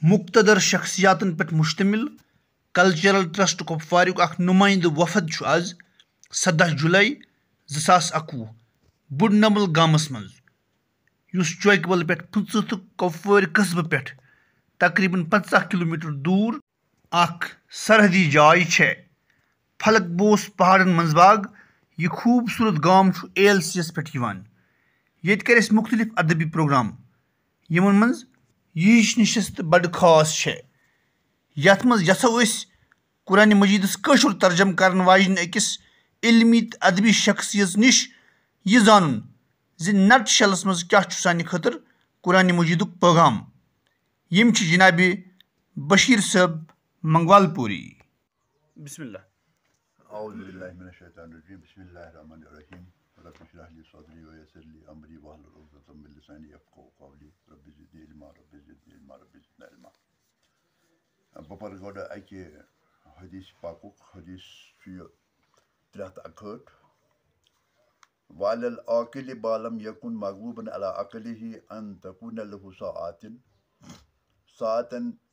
मुक्तदर शख्सियातन पे मुश्तमिल cultural trust Kupwara अख नुमाइंद वफद आज 17 जुलाई 2021 बुडनमल गामस मज चौकवल पे पुंच तो कुपवार कस्बे पे तकरीबन 50 किलोमीटर दूर अख सरहदी जाय छे फलक बोस पहाड़न मंजबाग। यह खूबसूरत गाम ALCS पे ये कर मुख्तलिफ अदबी प्रोग्राम यमन मज यह नशस्त बड़ खास है। यथ मज यथो कुरान मजीदस कशुर तर्जम करन वाजन अकिस इल्मी अदबी शख्सियत निश यह जानन ज नट शलस मज क्या सान खतर कुरान मजीदुक पैगाम। यम जनाब बशीर साहब मंगवालपुरी। बिस्मिल्लाह। Bapar goda ake hadis pakuk hadis suyo trat akut walal akili balam yakun maghbuban ala aqlihi an takuna lahu sa'atan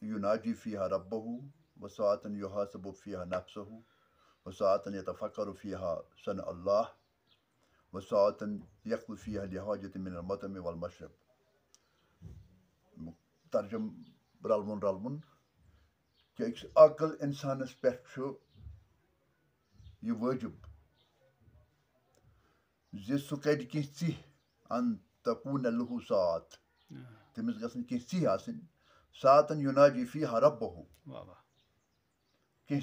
yunaji fiha rabbahu wa sa'atan yuhasabu fiha nafsuhu wa sa'atan yatafakkaru fiha sana Allah wa sa'atan yaqdu fiha lihajati min al-matami wal mashrab। tarjum ralmun कि अकल इंसानस पे यह वाजिब सह कर कह अन तकून लहू सात तमिस गसन कह आसन सातन युनाजी फी रब्बहु कह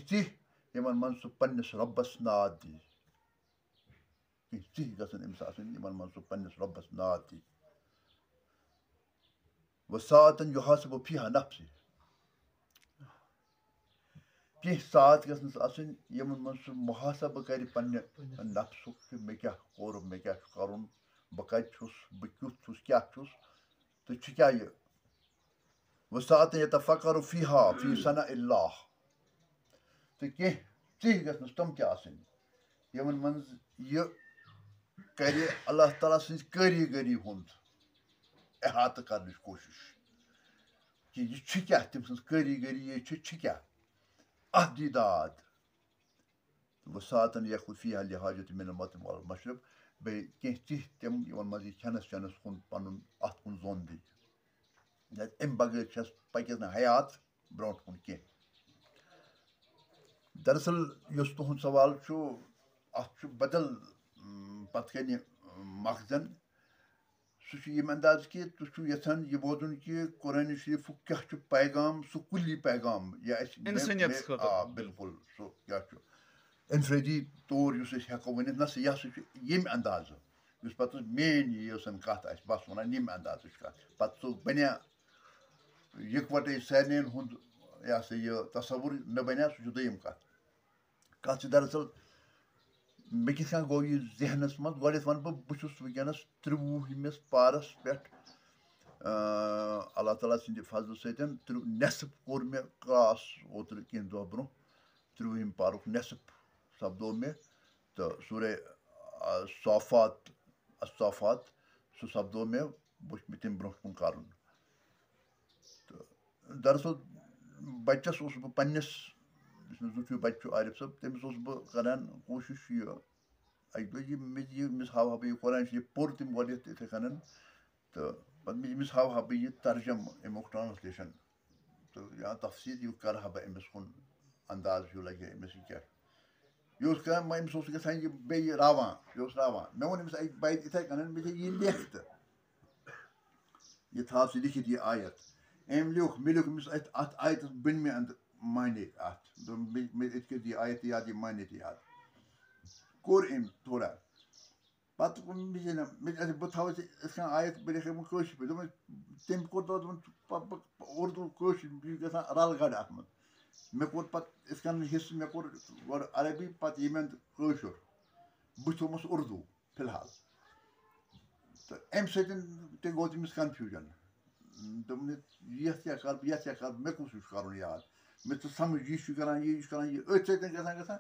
यमन मन सह पन्निस रब्बस नाद दी कह गसन अमिस आसन यमन मन सह पन्निस रब्बस नाद दी व सातन युहासिबु फीहा नफ्सी कह सात गसनस आसन यमन मन सह मुहासब कर पन्ने नफ्सुक मे क्या कोर मे क्या करुन बह कत छुस बह क्युथ छुस क्या छुस तो क्या यह व सातन यतफक्करु फीहा फी सना इल्लाह तो कह गसनस तम ते आसन यमन मन यह कर अल्लाह ताला सज कारीगरी हुंद अहात करने कोशिश कि यह क्या तम सज कारीगरी ये क्या अहदीदाद व सातन यखु फीहा लिहाजत मिन al-mat'am wal mashrab बे कह तम यमन मज खनस चनस कुन पन अत कुन जोन दी अम बगैर पकस न हयात ब्रोट कुन कह। दरअसल यस तुहद सवाल अत बदल पत कन मखजन सह अंदाज कि तुम यहान यह बोजन कि कुरान शरीफ क्या पैगाम सह कुली पैगाम या बिल्कुल सह क्या इनफरादी तौर हेको वन ना यह ये अंदाज पे मेन यह कत बस वन ये अंदाज कत पे सह बनिया इकवटे सारे हुंद यह यह तस्वुर न बनिया सह दोयम कत दरअसल मे किस गो यह जहनस मज गो वन बह वनस 23 पारस पे अल्लाह ताला सद फजल सतन नेसफ कोर मे क्रॉस ओतर कह दह ब्रो 23 पारुक नेसफ सपदो मे तो सूरे साफात सह सपदो मे वुच मे तम ब्रो कुन कर। तो दरअसल बच्चस बह पन्निस जुफी बच्चु आरिफ साहब तमिस बह करान कोशिश यमिस हाव बह कुरान शरीफ पोर तम गो इथे कन तो अमिस हाव बह यह तर्जम अमुक ट्रांसलेशन तो या तफसील यह कर बह अमिस कुन अंदाज लगे अमिस क्या यह अमिस गसान यह बे रावान मे वो अमिस इथे कन मे यह लेख तो यह थाव सह लिखित यह आयत अम लिख मे लिख अमिस अत आयतस बनमे अंद माने अत यह आयत याद यह माने याद कोर अम थोड़ा पे बह थो आयत बह लिख कश पे तम कोर उर्दू कश गसान रल गड़ अत मे कोर पे हिस्स मे कोर गो अरबी पे ये कशुर बह थोमस उर्दू फिलहाल तो अम सत गो तमिस कन्फ्यूजन दोपन ये क्या कर मे कुछ कर याद मे तो समझ यह कर अथ गसान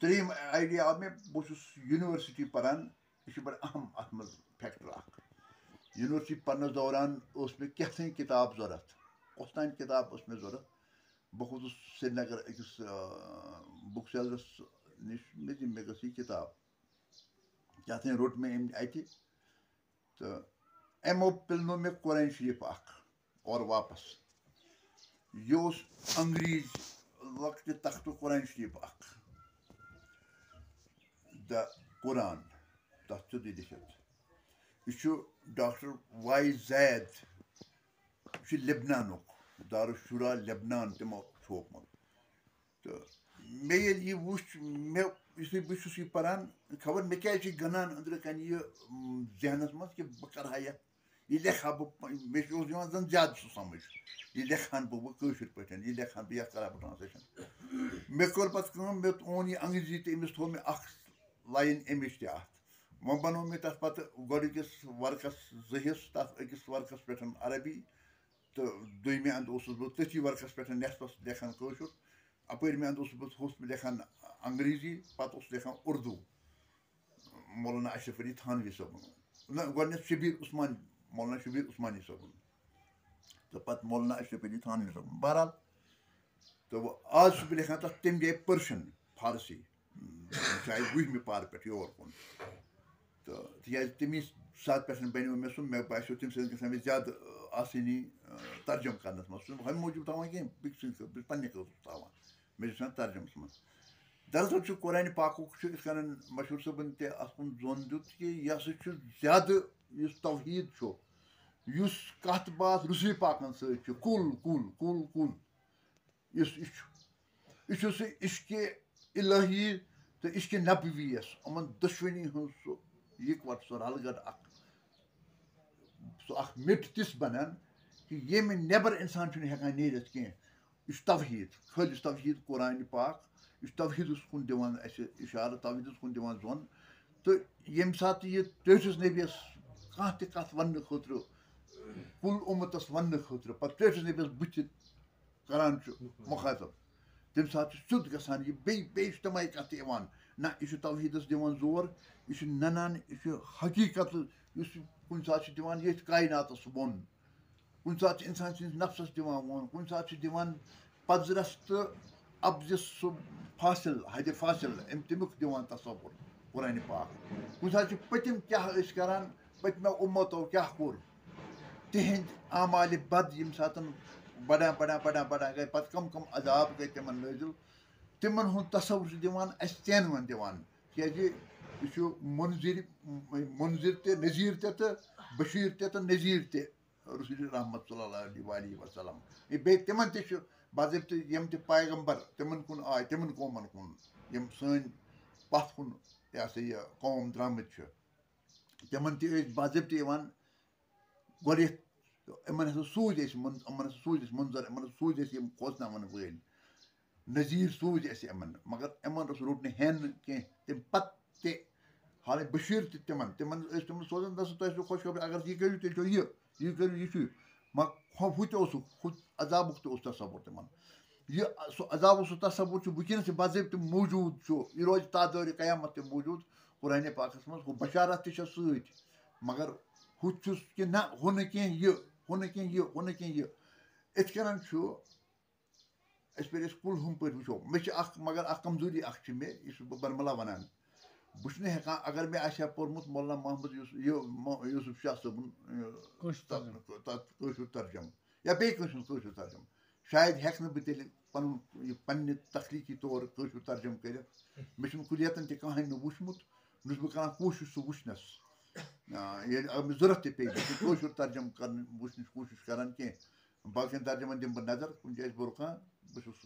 त्रीम आइडिया आव मे बह यूनिवर्सिटी पान यह बड़ अहम अत मज फैक्टर यूनिवर्सिटी पढ़नस दौरान मे क्या किताब जरूरत कस तान किताब मे जरूरत बह खोस श्रीनगर अकिस बुक सेलरस नश मे गई किताब क्या रोट मे अत तो अमो पिलनो मे कुरान शरीफ और वापस यह अंग्रेज लकट तख्त कुरान शरीफ द कुरान तथ सिद्ध लिखित यह डॉक्टर वाई जैद यह लेबनानुक दारुशुरा लेबनान तमो छोपमुत तो मे ये वुच मे बस यह पान खबर मे क्या गनान अंदर कन यह जहनस मज कि बह कर यह लेखा बह मे जन ज्यादा सह समझ यह लेखान बह पे यह लेखान बह यह कर ट्रांसलेशन मे कोर पे मे ओन यह अंग्रेजी तो अमिस थो मे लाइन अमिच तथ वो बनो मे तथ पे गोकिस वर्कस जहिस तथ अकिस वर्कस पे अरबी तो दुमे अंद बह तथी वर्कस पे नेसफस लेखान कशुर अपर मे अंद बह लेखान अंग्रेजी पे लेखान उर्दू मौलाना अशरफ अली थानवी सबन गो शबीर उस्मान मौलाना शबीर उस्मानी सबन तो पे मौलाना अशरफ अली थानवी सबन बहरहाल तो आज बह लेखान तथ तम जाए पर्शियन फारसी शायद 10वीं पार पे योर कुन तो तमी सात पे बनो मे सह मे बो तम सत ग ज्यादा आसानी तर्जम करनस मज हम मूजूब तवान कह बह पे तवान मे तर्जमस मज दरअसल कुरान पाकुक मशहूर सबन तुन जोन दुत कि यह हसा ज्यादा तौहीद इस कत बात रसूल पाकन सत कुल कुल कुल कुल यह सह इश्क इलाही तो इश्क नबवीस यमन दुश्मनी हज सह इकवट सह रलगट सह मिट तिस बनान कि ये नबर इंसान हेकान नीरत कह यह तौहीद खालिस तौहीद कुरान पाक यह तौहीदस कुन दिवान इशार तौहीदस कुन दिवान जोन तो यम सात यह टेठिस नबीस कह त कत वन खुद कुल उम्मतस वन खुद पे टेठिस नबीस बुथ करान मुखातब तम सात सुद गसान यह बेजतमाई कत ना यह तौहीदस दिवान जोर यह ननान यह हकीकत कुन सात दिवान ये कायनातस वोन कुन सात इंसान सिंस नफ्सस दिवान वोन कुन सात दिवान पजरस तो अब्जस फासिल हद फासिल तमुक दिवान तसव्वुर कुरान पाक कुन सात पतिम क्या करान पतमो उम्मतों क्या कोर तिहंद आमाल बद यम सात बड़ा बड़ा बड़ा बड़ा गए पे कम कम अजाब गए तिमन नाजिल तिमन हुंद तसव्वुर दिवान अस तेनवन दिवान क्या यह मुनजिर ते नजीर ते तो बशीर ते तो नजीर ते रसूल रहमत सल्लल्लाहु अलैहि वसल्लम बे तिमन ते बाज़ाब्त यम ते पैगंबर तिमन कुन आय तिमन कौमन कुन यम सन पथ कुन यह हसा यह कौम द्रामत तिमन ते बाज़ाब्त गोरियत इमन हसा सूझ मुंजर इमन सूझ खोजनावन वल नजीर सूझ इमन मगर इमन रोट न हेन कह तम पे हाल बशीर तिमन तिमन तिमन सोजान दस तुम खुशखबरी अगर यह करू तेल यह करू यह मगर हु खुद अजाबुक तस्वुर तिमन यह सह अजाब तस्वुर वनस बाज़ाब्त मौजूद यह रोज तादार क़यामत मौजूद कुरान पाकस मज बशारत सत मगर हु कि ना हु न कह यह हु न कह यह हु न कह यह इत कन कुल हम पे वो मे मगर कमजोरी मे बह बरमला वनान बह हेकान अगर मे पोर्मुत मौलाना मोहम्मद यूसुफ शाह सबन कशुर तर्जम या बे कशुर तर्जम शायद हेक बह तेल पन्ने तखलीकी तौर कशुर तर्जम कर मे कुलियतन कहानी वुचमुत नुस बह कर कोशिश सह वुचनस ये जरूरत पे कशुर तर्जम कर वुचन कोशिश करान कह बाकी तर्जमन दिम बह नजर कुछ जाए बुरकान बहुस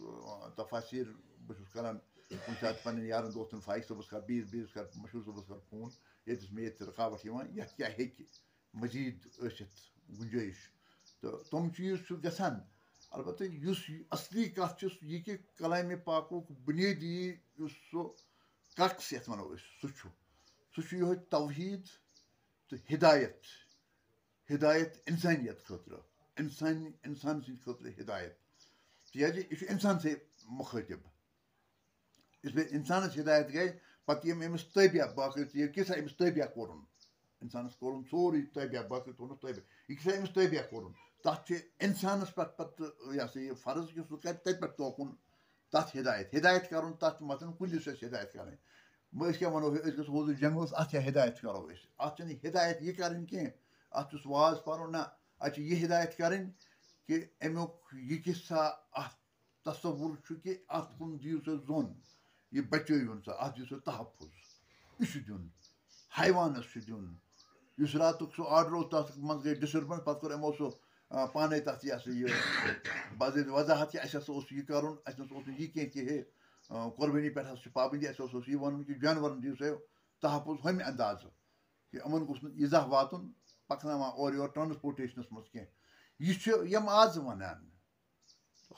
तफासिर बहुस करान कुछ सात पे यारन दोस्तन फाइक सबस कर बीस कर मशहूर सबस कर फोन ये मे रुकावट ये क्या मजीद गुंजाइश तो तम चीज़ गसान अलबत्त असली कत यह कि कलाम पाकुक बुनियादी सह कक्स ये वनो सह यह तौहीद तो हिदायत हिदायत इंसानियत खुद इंसान खुद हिदायत तज यह इंसान से मुखातिब इस इंसान हिदायत गई पे अमिस तबिया बाकी किसा अमिस तबिया कोर इंसान कोर सोरे तबिया बाकी तोन तबिया यह किसा अमिस तबिया कोर तत् इंसानस पे यह सा यह फर्ज कि सह कर तथ पे तोकुन तथ हिदायत कर तथ मत कुलिस हिदायत कर क्या वनो गो जंगल अत हिदायत करो अत हिदायत यह कर अत वाज पो ना अत यह हिदायत कर कि अमुक यह किस्सा अत तस्वुर कि अत कुन दियो सा जोन यह बचोन सा अत दियो सा तहफुज यह दिन हैवानस दिन इस रात सह आर्डर तथ मज गई डिस्टर्बेंस पे कोर यमो सह पाने तथ यह बाज़ वजाहत कि अस यह कर यह कह कि हे कुर्बानी पे पाबंदी अस यह वन कि जानवर दियो सा तहफुज हम अंदाज कि यमन गोस इजा वातुन पकना और योर ट्रांसपोर्टेशनस मज कह यम आज वनान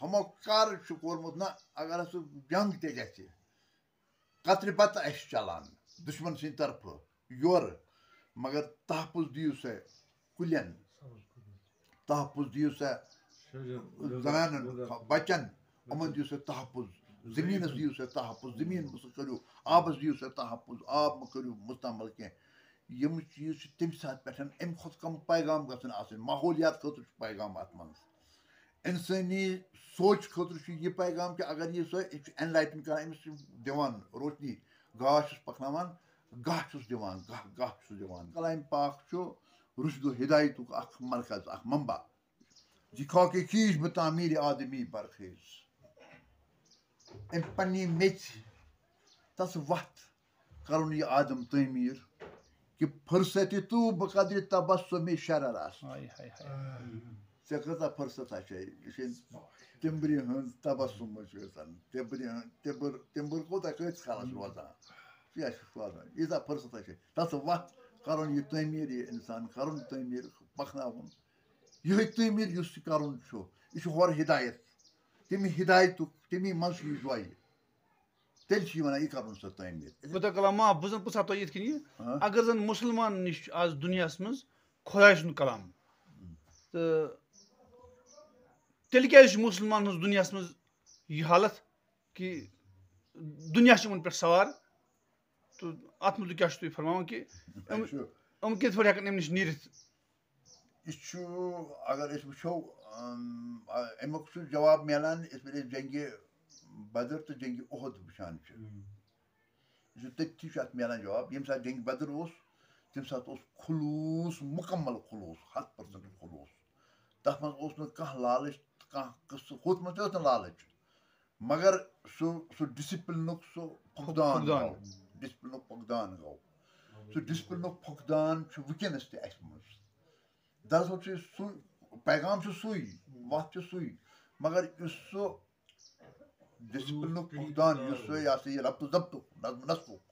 हमो कर कोर्मुत ना अगर सह जंग ते गि कतर पत चलान दुश्मन सद तरफ योर मगर तहफुज दियो सा कुलियन तहफुज दियो सा जनानन बचन यमन दियो सा तहफुज जमीनस दियो सा तहफुज जमीन करो आबस दियो सा तहफुज आब म करो मुस्तमल कह यम चीज तम सात पे अम खुद कम पैगाम गसन आसन माहौलियात खतर पैगाम अत मन इंसानी सोच खतर यह पैगाम कि अगर यह सो एनलाइटन कर अमिस दिवान रोशनी गाह पकनावान गाह दिवान गाह दिवान कलाम पाक रुशद हिदायत मरकज मंबा जिखा के चीज बतामीर आदमी बरखेज पन्नी मेच तस वत करुन यह आदम तमीर कि फुर्सत तू बकद्र तबस्सुम शररास ऐ कता फुर्सत तिम्बर हज तबस्सुम तिम्बर कोता कत कालस रोजान रोजान यीजा फुर्सत तस वत करुन यह तमीर यह इंसान करुन तमीर पखनावन यह तमीर करुन यह हर हिदायत तमी हिदायत तमी मज यह जोय तेल वन यह कर सह तमीर बुता कलाम बह जन पुछा तुम ये अगर जन मुसलमान नश आज दुनिया मज खुदा सुन कलाम तो तेल क्या मुसलमान दुनिया मज यह हालत कि दुनिया पे सवार तो अत मुझ क्या तुम फरमान कि कत पे हेन अम नश नीरित अगर वो अमुक जवाब मिलान जंग बदर तो जंग उहद वुचान तथी मिलान जवाब ये सात जंग बदर तम सात खुलूस मुकम्मल खुलूस 100% खुलूस तथ मह कह लालच कह हुत मज लालच मगर सह डिसिप्लिन फुकदान गो डिसिप्लिन फुकदान गो सह डिसिप्लिन फुकदान वनस तस मज दरअसल सू पैगाम सुई वत सुई मगर सह डिसिप्लिन फुकदान यह रब्त जब्त नस्बुक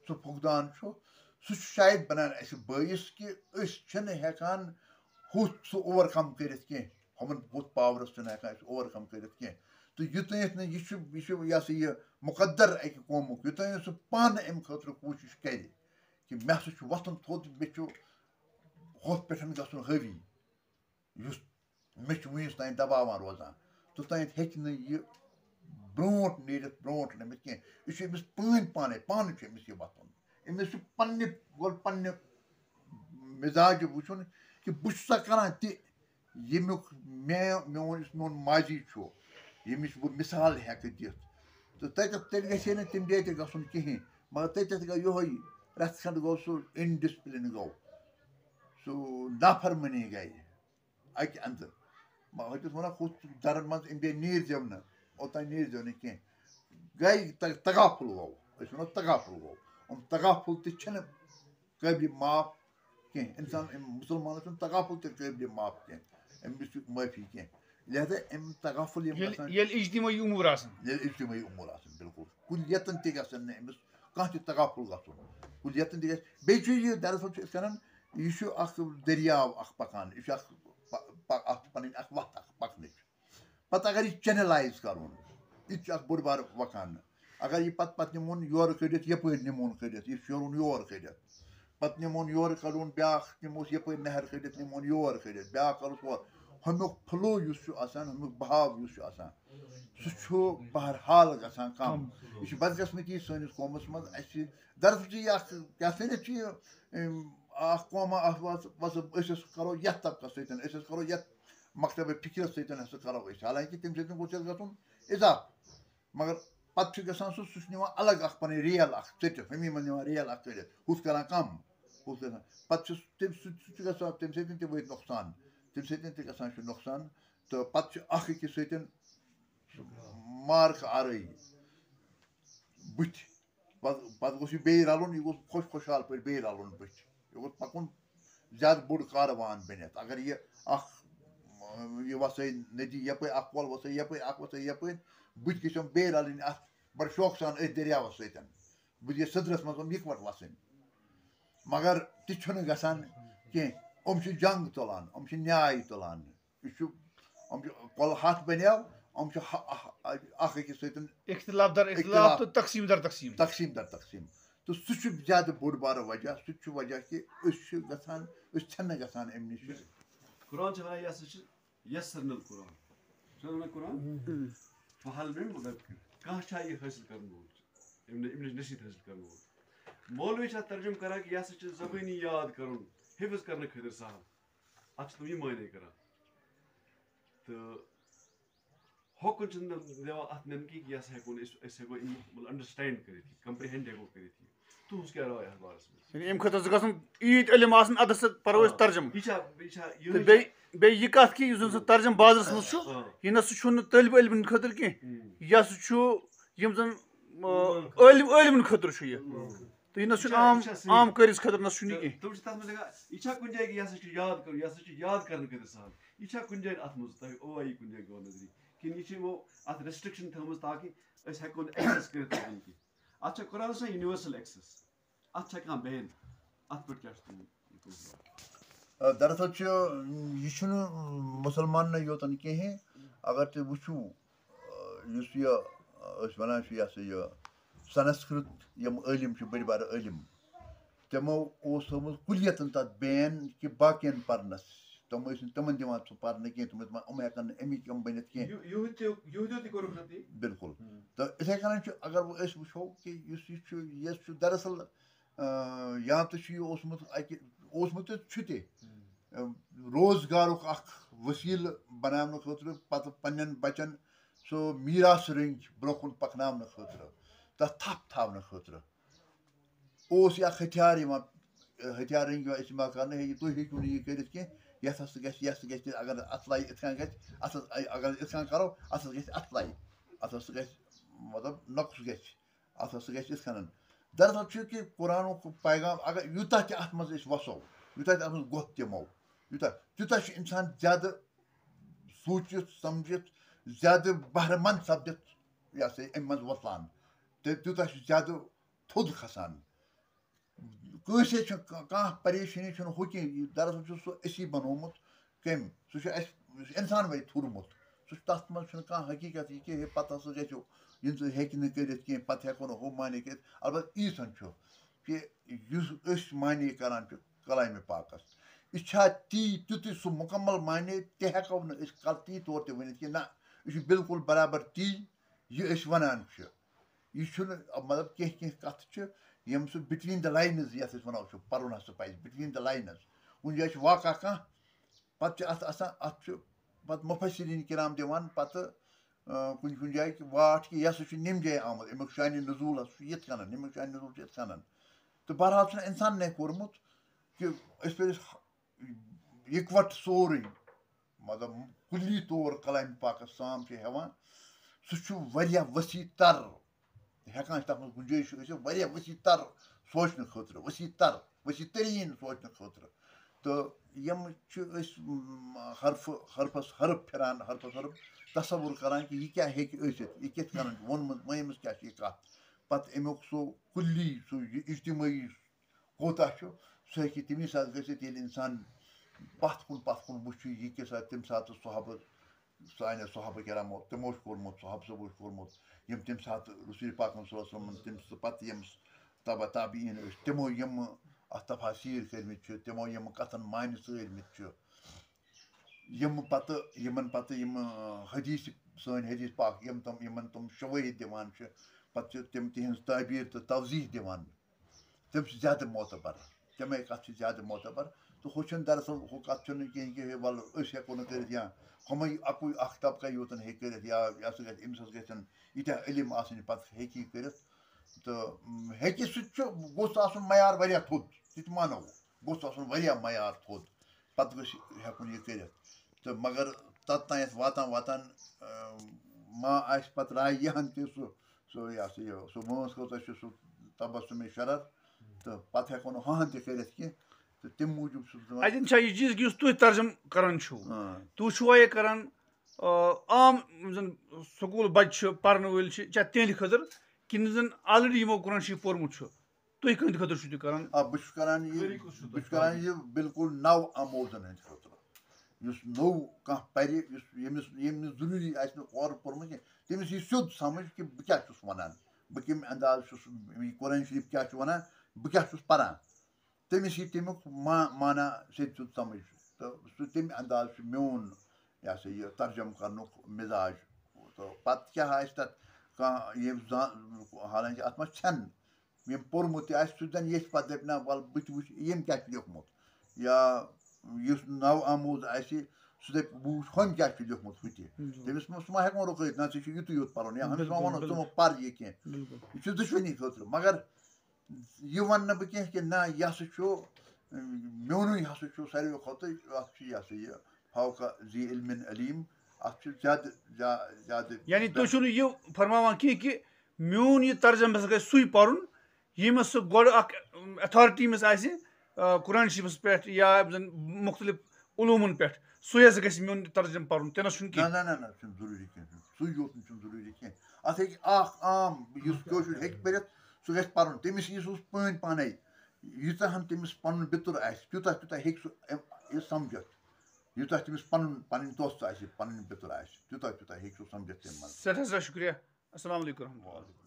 सह फुकदान सह शायद बनान बायस कि हेकान हुत सह ओवरकम कर हमन हुत पावरस हेकान ओवरकम कर तो युतन यह मुकद्दर अकि कौमुक युतन सह पान अम खतर कोशिश कर कि मे वथन थोद मे हुत पे गन हावी मे वनस तान दबावान रोजान तोतान यह ब्रोट नीरित ब्रोट नमित कह यह पाने यह वथन अमिस पन्ने पन्ने मिजाज वुचन कि बह करान तमुक मोन माजी यमिश बह मिसाल हेक दिथ तो तेल गहे ना तम जाए गन कहें मगर तथ गो ये रथ खंड गो सह इनडिसिप्लिन गो सह नाफरमनी गई अकि अंदर हस वन हुत दरन मज अम गई नीर जवन ओतान नीर जव कह गई तगाफुल गो वो तगाफुल गो तगाफुल तन काबिल माफ कह इंसान मुसलमान तगाफुल काबिल माफ कह अमिस माफी कह लिहाजा अम तगाफुल इज्तिमाई उमूर इज्तिमाई उमूर बिल्कुल कुलियतन तन अमिस कह तगाफुल गन कुलियतन बे दरअसल कर यह दरियाव पकान यह पन वत पकन पत् अगर यह चैनलाइज कर यह बोड़ बार वकान अगर यह पत निमोन योर कड़ यप निमोन कड़ यह शोरुन योर कड़ पत निमोन योर कड़ोन ब्या निमोस यप नहर कड़ निमोन योर कड़ ब्या करोस और हमुक फ्लो हमुक बहाव सह बहरहाल गसान कम यह बदकस्मती सैनिस कौमस मज दरअसल क्या कौमा करो ये तबकस सत करो ये मकतब फिक्र सतन हसा करो हालांकि तम सतन गोस गन इजाफ मगर पे गसान सह अलग पन रेल चटित हमी मन रेल चलित हुस कर कम हुस पे तम सत वे नुकसान तम सत नुकसान तो पे अकिस सतन मार्क आरई बुथ पे गोस बे रलुन यह गोस खुश खुशहाल पे बे रलुन बुथ यह गोस पकुन ज्यादा बोड़ कारवान बनित अगर यह वस नदी यप कल वस यप वस यप बुथ गम बे रलन बड़ शौक सान दरियावस सतन बुथ गई सदरस मज इकवट वसन मगर तह गसान कह जंग तुलान न्याय तुलान कल हथ बनो अकिस सतन तकसीम दर तकसीम तो सह ज्यादा बोड़ बार वजह सह वजह कि गसान गसान अम नश कुरान यसरनल कुरान फहल में मुदक्किर कह यह हासिल कर नसीहत हासिल कर मौलवी तर्जुम करान कि यह जबानी याद कर हिफ्ज करने खतर सहल अत तुम यह माने कर तो होकुन दिवान अत नन कि यह हेको अंडरस्टैंड कर कंप्रिहेंड हेको कर तुज क्या राय अथ बारस अम खतर गन ईद इलम अदस परो तर्जुम बे यह कत कि सह तर्जुम बाजरस मज यह ना सह तलब इलमन खतर कह यह यम जन इलमन खतर यह तो यह ना आम करिस खतर ना यह कह तुम तथ मज यह कुन जाए यह याद कर यह याद करने खतर सहल यह कुन जाए अत मज तुम ओई कुन जाए गो नजरी कि यह वो अत रेस्ट्रिक्शन थम ताकि हेको एक्सेस कर अत कुरान यूनिवर्सल एक्सेस अत कह बैन अत पे क्या दरअसल यह मुसलमान योतन कहें अगर तुम वो वन यह संस्कृत यम इलम बड़ बार इलम तमो थोमुत कुलियतन तथ बैन कि बाकियन परनस तम तमन दिवान सह परने कह तुम हेकन अमिक यम बनित कह बिल्कुल तो इथे कन अगर वो कि यह दरअसल या तो ओसमुत ते रोजगार वसील बनाने खतर पत पन्न बचन सो मीरास रंग ब्रोकुन पकना खतर तथ थप थाने खतर हथियार हथियार रंग इस्तेमाल कर तुम हेकू यह कर अगर अत लै इत अगर इत करो अत अत लै अत मतलब नक्स गत दरअसल कि कुरान पैगाम अगर यूता अत मज वसो यूता अत मज गोह दिमो यूता इंसान ज्यादा सोचित समझित ज्यादा बहरमंद सपदित यह अम मज वसान तूता ज्यादा थोद खसान कंसे कह परेशानी हु कह दरअसल सह असी बनोमुत कम सह इंसान वही थुरमुत सह तथ मज कह हकीकत यह कि पत हसा गो यम हेकि कर पे हेको हु माने कर अलबत् ईसन कि माने करान कलाम पाकस यह ती तुत सह मुकम्मल माने ते हेको ती तौर ते वन कि ना यह बिल्कुल बराबर ती यह वनान यह मतलब कह कथ यम सह बिटवीन द लाइनज ये वनो पर्न हसा पे बिटवीन द लाइनज कुन जाए वाक़ा कह पे अत मुफस्सिरीन किराम दिवान पत कुन जाए वाट कि यह निम जाए आमुत अमुक शान नजूल ये अमुक शान नजूल ये तो बहरहाल इंसान ने कोर्मुत कि पे इकवट सोरे मतलब कुली तौर कलाम पाकस साम हेवान सह वसी तर हेकान तथ मज गुंजाइश वसी तर सोचने खतर वसी तरीन सोचने खतर तो यम हरफस हरफ फिरान हरफस हरफ तस्वुर करान कि यह क्या यह कित वोनमुत वनमस क्या कथ पे अमुक सो कुली सो इज्तिमाई कोता सह हे तमी सात गसित इंसान पथ कुन वो यह कि तम सात सहाब सान सहाब करामो तमो कोर्मुत सहाब सबो कोर्मुत यम तम सात रसूल पाक तम पे यम तबा ताबीन तमो यम अत तफासीर कर्मित तमो यम कथन मानि सलमित यम पे हदीस सन हदीस पाक यम तुम शवाहिद दिवान पे तम तिहज ताबीर तो तवजीह दिवान तम ज्यादा मोतबर तमे कथ ज्यादा मोतबर तो तो हु दरअसल हु कत कहें कि वल हेको कर या हम अकु अख तबका योतन हे कर या सह गम यीत्या इलम आसन पे हे कर तो हे सह गोस मयार वारिया थोद ति मानो गोस वारिया मयार थोद पत हेकुन यह कर तो मगर तत वातान वातान माँ आस पत राय यहन त सो यह सह मस कोत सह तबसुम शरर तो पत हेको न हन तह कर तो तम मूजूब अतन यह चीज कि तुम तर्जम करान तुम ये करान आम जन स्कूल बच्चे पढ़ने वल चाहे तिहद खतर कि जन ऑलरेडी यमो कुरान शरीफ पोरमुत तुम कंद खतर करान बह करान यह बिल्कुल नव आमोजन हंद खतर नौ कह पर यमिस जरूरी और पोरमुत तमिस यह सिद्ध समझ कि बह क्या वनान बह कम अंदाज कुरान शरीफ क्या वनान बह क्या परान तमिस यह तमुक माना सिद्ध समझ तो सह तम अंदाज मोन यह सह यह तर्जम कर मिजाज तो पत क्या तथ कह हालांकि अत मे छन यम पोरमुत सह ये पे दप ना वल बह वो यम क्या लिखमुत या नव आमोज सह दप बह हम क्या लिखमुत हु तमिस मा हेको रुकत ना युत योत पर्न या हमिस मा वनो तुम पर यह कह यह दुश्मनी खतर मगर यह वन बह कह कि ना यह मोन यह सारे खुद यह सह फौका जी इल्मिन अलीम ज्यादा यानी तुम यह फरमान कह कि मोन यह तर्जम गए सु पर्न यमस सह गो अथॉरिटी मस कुरान शरीफस पे या मुख्तलिफ उलूमन पे सु गि मोन तर्जम पर्न तेन ना ना ना जरूरी कह सु योत जरूरी कह अत आम कशुर हे पर सह गि पर्न तमिस यह पन पाने यूतहन तमिस पन बितुर तूत तूत हे समझत यूतः तमिस पन दोस्त पन बितुर तूत तूत हे समझत तम सर शुक्रिया अस्सलाम वालेकुम।